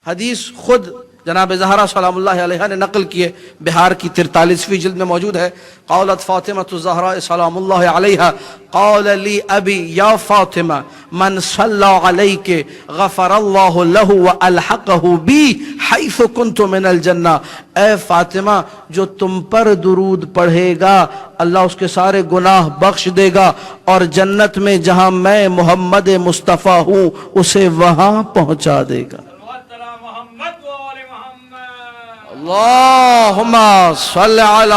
حدیث خود جناب زہرا سلام اللہ علیہ نے نقل کیے، بہار کی 43ویں جلد میں موجود ہے۔ قالت فاطمہ الزہراء سلام اللہ علیہ قال لی ابی یا فاطمہ من صلی علیک غفر اللہ لہ والحقہ بی حیث کنت من الجنہ، اے فاطمہ جو تم پر درود پڑھے گا اللہ اس کے سارے گناہ بخش دے گا، اور جنت میں جہاں میں محمد مصطفیٰ ہوں اسے وہاں پہنچا دے گا۔ اللہم صلی علی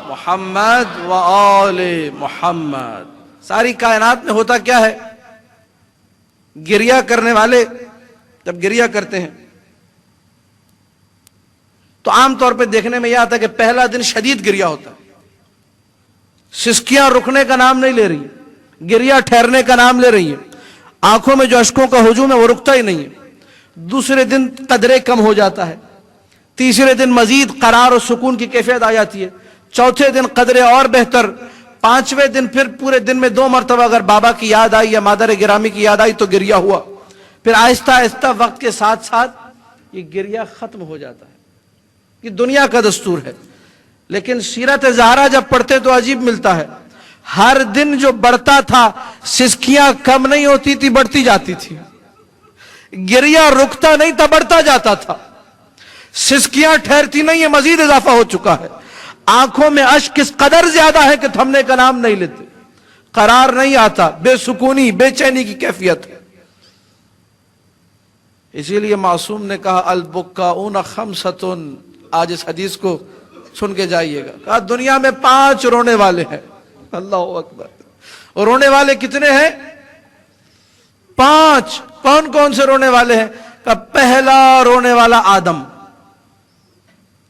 محمد و آل محمد۔ ساری کائنات میں ہوتا کیا ہے؟ گریہ کرنے والے جب گریہ کرتے ہیں تو عام طور پہ دیکھنے میں یہ آتا ہے کہ پہلا دن شدید گریہ ہوتا ہے، سسکیاں رکنے کا نام نہیں لے رہی ہیں، گریہ ٹھہرنے کا نام لے رہی ہیں، آنکھوں میں جو اشکوں کا ہجوم ہے وہ رکتا ہی نہیں ہے۔ دوسرے دن قدرے کم ہو جاتا ہے، تیسرے دن مزید قرار و سکون کی کیفیت آ جاتی ہے، چوتھے دن قدرے اور بہتر، پانچویں دن پھر پورے دن میں 2 مرتبہ اگر بابا کی یاد آئی یا مادر گرامی کی یاد آئی تو گریہ ہوا، پھر آہستہ آہستہ وقت کے ساتھ ساتھ یہ گریہ ختم ہو جاتا ہے۔ یہ دنیا کا دستور ہے، لیکن سیرت زہرا جب پڑھتے تو عجیب ملتا ہے، ہر دن جو بڑھتا تھا سسکیاں کم نہیں ہوتی تھی، بڑھتی جاتی تھی، گریہ رکتا نہیں تھا، بڑھتا جاتا تھا، سسکیاں ٹھہرتی نہیں ہیں، مزید اضافہ ہو چکا ہے، آنکھوں میں اشک اس قدر زیادہ ہے کہ تھمنے کا نام نہیں لیتے، قرار نہیں آتا، بے سکونی بے چینی کی کیفیت ہے۔ اسی لیے معصوم نے کہا البکاؤن خمسۃ، آج اس حدیث کو سن کے جائیے گا، کہا دنیا میں 5 رونے والے ہیں۔ اللہ اکبر، اور رونے والے کتنے ہیں؟ 5۔ کون کون سے رونے والے ہیں؟ کہا پہلا رونے والا آدم،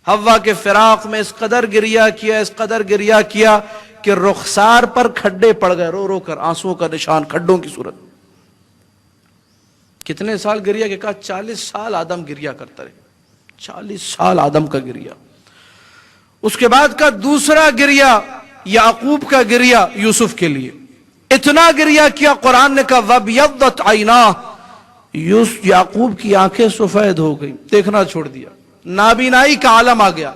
حوا کے فراق میں اس قدر گریہ کیا، اس قدر گریہ کیا کہ رخسار پر کھڈے پڑ گئے، رو رو کر آنسوؤں کا نشان کھڈوں کی صورت۔ کتنے سال گریہ کے؟ کہا 40 سال آدم گریہ کرتا رہے، 40 سال آدم کا گریہ۔ اس کے بعد کا دوسرا گریہ یعقوب کا گریہ یوسف کے لیے، اتنا گریہ کیا قرآن نے کہا وَبْيَضَّتْ عَيْنَاهُ، یعقوب کی آنکھیں سفید ہو گئی، دیکھنا چھوڑ دیا، نابینائی کا عالم آ گیا،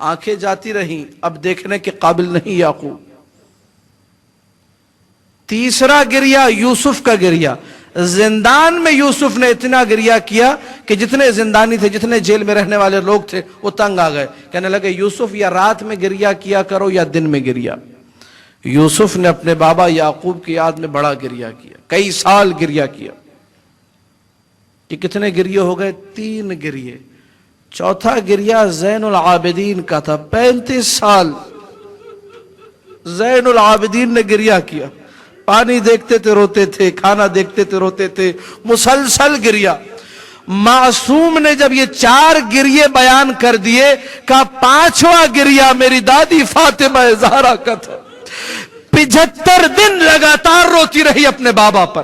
آنکھیں جاتی رہیں، اب دیکھنے کے قابل نہیں یعقوب۔ تیسرا گریہ یوسف کا گریہ، زندان میں یوسف نے اتنا گریہ کیا کہ جتنے زندانی تھے، جتنے جیل میں رہنے والے لوگ تھے وہ تنگ آ گئے، کہنے لگے یوسف یا رات میں گریہ کیا کرو یا دن میں گریہ۔ یوسف نے اپنے بابا یعقوب کی یاد میں بڑا گریہ کیا، کئی سال گریہ کیا۔ کہ کتنے گریہ ہو گئے؟ 3 گریہ۔ چوتھا گریہ زین العابدین کا تھا، 35 سال زین العابدین نے گریہ کیا، پانی دیکھتے تھے روتے تھے، کھانا دیکھتے تھے روتے تھے، مسلسل گریہ۔ معصوم نے جب یہ 4 گریہ بیان کر دیے، کہا 5واں گریہ میری دادی فاطمہ زہرا کا تھا، 75 دن لگاتار روتی رہی اپنے بابا پر،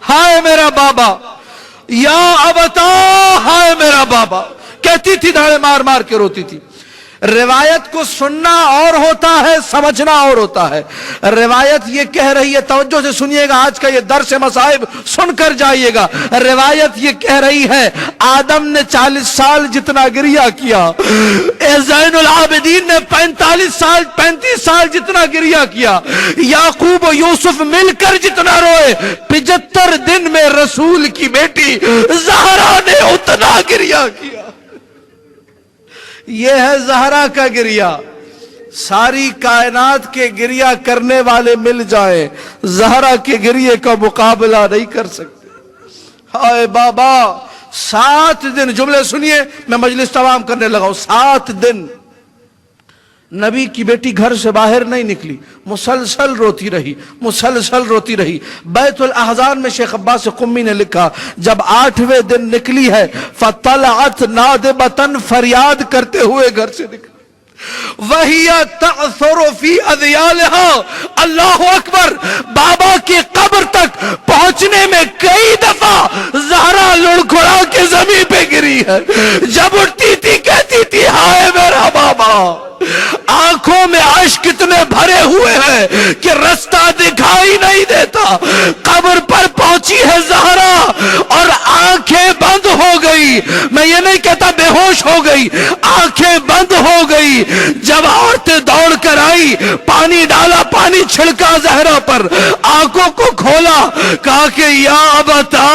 ہائے میرا بابا، یا ابتا ہائے میرا بابا، کہتی تھی، دھاڑے مار مار کے روتی تھی۔ روایت کو سننا اور ہوتا ہے، سمجھنا اور ہوتا ہے۔ روایت یہ کہہ رہی ہے، توجہ سے سنیے گا، آج کا یہ درس مصائب سن کر جائیے گا۔ روایت یہ کہہ رہی ہے آدم نے 40 سال جتنا گریہ کیا، زین العابدین نے 35 سال جتنا گریہ کیا، یعقوب و یوسف مل کر جتنا روئے، 75 دن میں رسول کی بیٹی زہرا نے اتنا گریہ کیا۔ یہ ہے زہرا کا گریہ۔ ساری کائنات کے گریہ کرنے والے مل جائیں، زہرا کے گریہ کا مقابلہ نہیں کر سکتے۔ ہائے بابا، 7 دن، جملے سنیے، میں مجلس تمام کرنے لگا ہوں، 7 دن نبی کی بیٹی گھر سے باہر نہیں نکلی، مسلسل روتی رہی، مسلسل روتی رہی۔ بیت الاحزان میں شیخ عباس قمی نے لکھا جب 8ویں دن نکلی ہے فطلعت نادبتن، فریاد کرتے ہوئے گھر سے نکلی، وَهِيَ تَعْثُرُ فِي أَذْيَالِهَا، اللہ اکبر، بابا کی قبر تک پہنچنے میں کئی دفعہ زہرا لڑکھڑا کے زمین پہ گری ہے، جب اٹھتی تھی کہتی تھی ہائے میرا بابا، آنکھوں میں اشک اتنے بھرے ہوئے ہیں کہ رستہ دکھائی نہیں دیتا۔ قبر پر پہنچی ہے زہرا اور آنکھیں بند ہو گئی، गई, मैं ये नहीं कहता बेहोश हो गई, आंखें बंद हो गई। जब औरतें दौड़ कर आई, पानी डाला, पानी छिड़का जहरा पर, आंखों को खोला, कहा कि या बता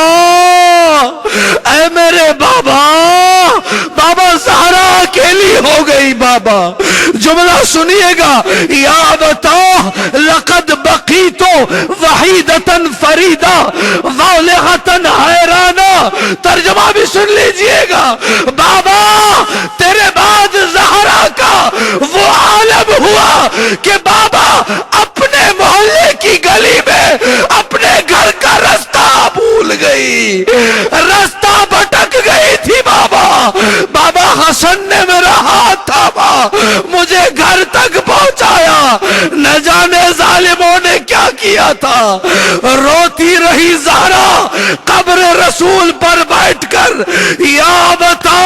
ऐ मेरे बाबा, बाबा ज़हरा अकेली हो गई। बाबा जुमला सुनिएगा, या बता लक़द बक़ीतो वहीदतन फरीदा वालिगतन हैराना। तर्जुमा भी सुन लीजिएगा, बाबा तेरे बाद ज़हरा का वो आलम हुआ कि बाबा अपने मोहल्ले की गली में अपने घर का रास्ता भूल गई, रास्ता भटक गई थी। बाबा बाबा हसन ने मेरा हाथ थामा, मुझे घर तक पहुंचाया। न जाने जालिमों ने क्या किया था। रोती रही ज़हरा कब्र रसूल पर बैठकर, या बता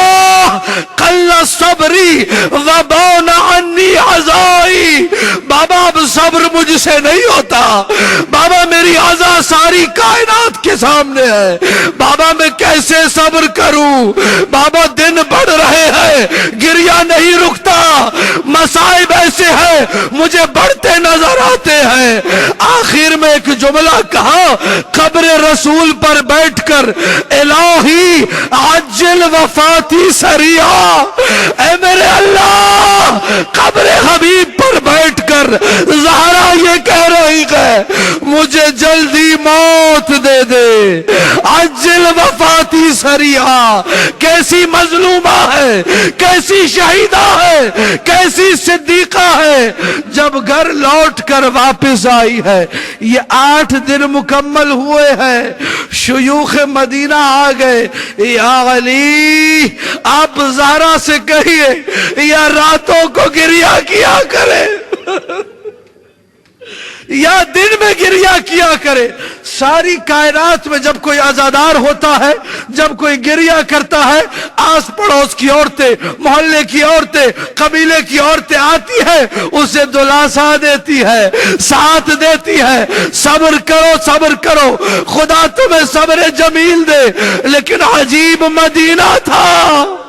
कल्ला सब्री व बौना अन्नी अज़ाई। बाबा अब सब्र मुझसे नहीं होता। बाबा मेरी अज़ा सारी कायनात के सामने है। बाबा मैं कैसे सब्र करूं। बाबा दिन बढ़ रहे हैं, गिरिया नहीं रुकता। मसाइब ऐसे हैं मुझे बढ़ते नजर आते हैं। आखिर में एक जुमला कहा कब्र रसूल पर बैठकर, इलाही अज्जिल वफाती सरिया। ऐ मेरे अल्लाह, कब्र हबीब पर बैठकर ज़हरा ये कह रही है मुझे जल्दी मौत दे दे। अज्जिल वफाती सरिया। कैसी मजलूमा है, कैसी शहीदा है, कैसी सिद्दीका है। जब घर लौट कर वापस आई है, ये 8 दिन मुकम्मल हुए हैं, शुयूख मदीना आ गए। या अली आप ज़हरा से कहिए या रातों को गिरिया किया करे या दिन में गिरिया किया करे। सारी कायनात में जब कोई आजादार होता है, जब कोई गिरिया करता है, आस पड़ोस की औरतें, मोहल्ले की औरतें, कबीले की औरतें आती है, उसे दिलासा देती है, साथ देती है, सब्र करो सब्र करो, खुदा तुम्हें सब्र जमील दे। लेकिन अजीब मदीना था।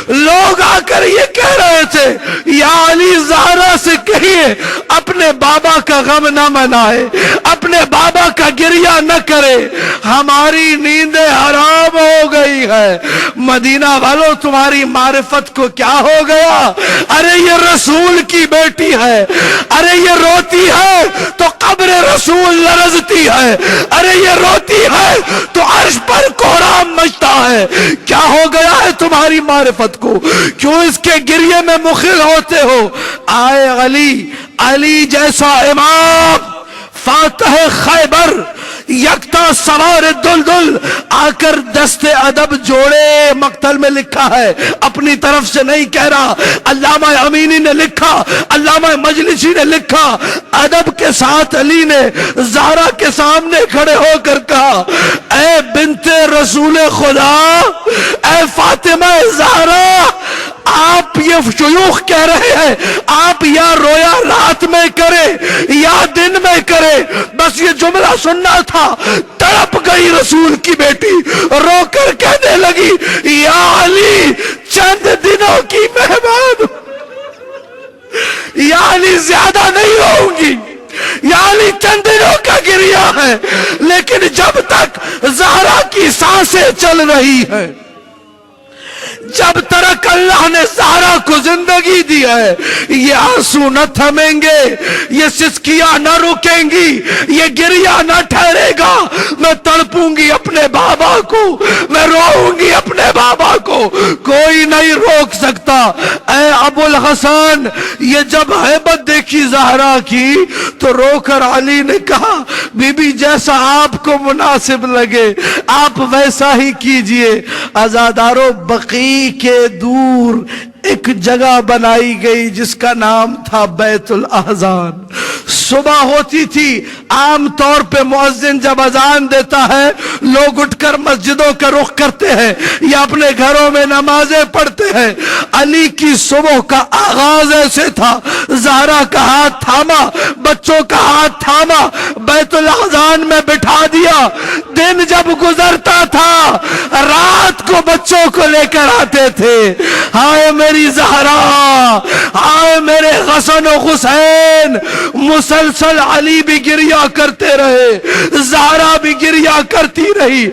लोग आकर ये कह रहे थे या अली ज़हरा से कहिए अपने बाबा का गम न मनाए, अपने बाबा का गिरिया न करे, हमारी नींदें हराम हो गई है। मदीना वालों तुम्हारी मारिफत को क्या हो गया। अरे ये रसूल की बेटी है, अरे ये रोती है तो कब्र रसूल लरजती है, अरे ये रोती है तो अर्श पर कोहराम मचता है। क्या हो गया है तुम्हारी मारिफत को, क्यों इसके गिरिये में मुखिल होते हो। आए अली, अली जैसा इमाम, फातह खैबर, यकता सवार दुलदुल आकर दस्ते अदब जोड़े मक्तल में लिखा है, अपनी तरफ से नहीं कह रहा। अल्लामा अमीनी ने लिखा, अल्लामा मजलिसी ने लिखा। अदब के साथ अली ने ज़हरा के सामने खड़े होकर कहा, ऐ बिन्ते रसूल खुदा, ऐ फातिमा ज़हरा, आप ये शुयूख कह रहे हैं, आप या रोया रात में करे या दिन में करे, बस ये जुमला सुनना था। तड़प गई रसूल की बेटी, रोकर कहने लगी या अली चंद दिनों की मेहमान, या अली ज्यादा नहीं रहूंगी, या अली चंद दिनों का गिरिया है, लेकिन जब तक ज़हरा की सांसें चल रही है, जब तक अल्लाह ने ज़हरा को जिंदगी दी है, ये आंसू न थमेंगे, ये सिसकियां न रुकेंगी, ये गिरिया न ठहरेगा। मैं तड़पूंगी अपने बाबा को, मैं रोऊंगी अपने बाबा को, कोई नहीं रोक सकता। ऐ अबुल हसन, ये जब हैबत देखी ज़हरा की तो रोकर अली ने कहा, बीबी जैसा आपको मुनासिब लगे आप वैसा ही कीजिए। आजादारों, बकी के दूर एक जगह बनाई गई जिसका नाम था बैतुल अहज़ान। सुबह होती थी, आम तौर पे मुअज्जिन जब अजान देता है लोग उठकर मस्जिदों का रुख करते हैं या अपने घरों में नमाजें पढ़ते हैं। अली की सुबह का आगाज ऐसे था, ज़हरा का हाथ थामा, बच्चों का हाथ थामा, बैतुल अज़ान में बिठा दिया। दिन जब गुजरता था रात को बच्चों को लेकर आते थे। हाय मेरी ज़हरा, हाय मेरे हसन और हुसैन। मुसलसल अली भी गिरिया करते रहे, ज़हरा भी गिरिया करती रही,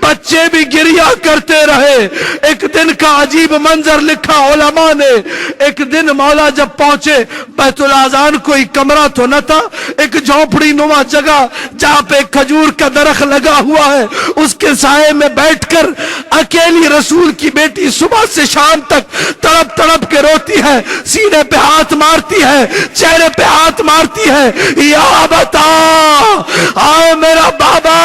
बच्चे भी गिरिया करते रहे। एक दिन का अजीब मंजर लिखा उलमा ने। एक दिन मौला जब पहुंचे बैतुल आज़ान, कोई कमरा तो न था, एक झोपड़ी नुमा जगह जहां पे खजूर का दरख्त लगा हुआ है, उसके साये में बैठकर अकेली रसूल की बेटी सुबह से शाम तक तड़प तड़प के रोती है, सीने पे हाथ मारती है, चेहरे पे हाथ मारती है। या बता, आए मेरा बाबा।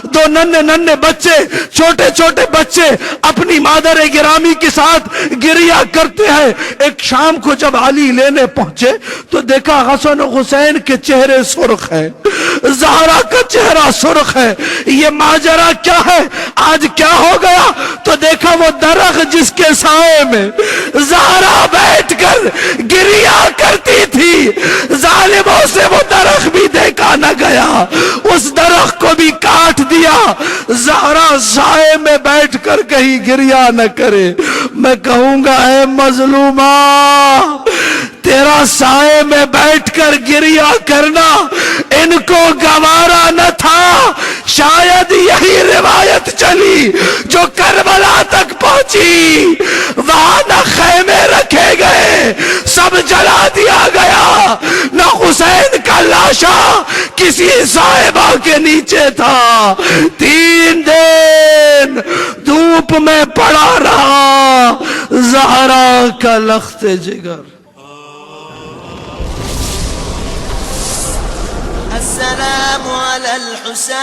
दो नन्हे नन्हे बच्चे, छोटे छोटे बच्चे अपनी मादर गिरामी के साथ गिरिया करते हैं। एक शाम को जब अली लेने पहुंचे तो देखा हसन और हुसैन के चेहरे सुर्ख है, ज़हरा का चेहरा सुर्ख है। ये माजरा क्या है, आज क्या हो गया? तो देखा वो दरख्त जिसके साए में ज़हरा बैठकर गिरिया करती थी, जालिमों से वो दरख्त भी देखा न गया, उस दरख्त को भी काट दिया। ज़हरा साए में बैठकर कहीं गिरिया न करे। मैं कहूंगा ऐ मजलूमा, तेरा साए में बैठकर गिरिया करना इनको गवारा न था। शायद यही रिवायत चली जो करबला तक पहुंची। वहां न खैमे रखे गए, सब जला दिया गया। न हुसैन का लाशा किसी साहिबा के नीचे था। 3 दिन धूप में पड़ा रहा ज़हरा का लख्ते जिगर। السلام على الحسين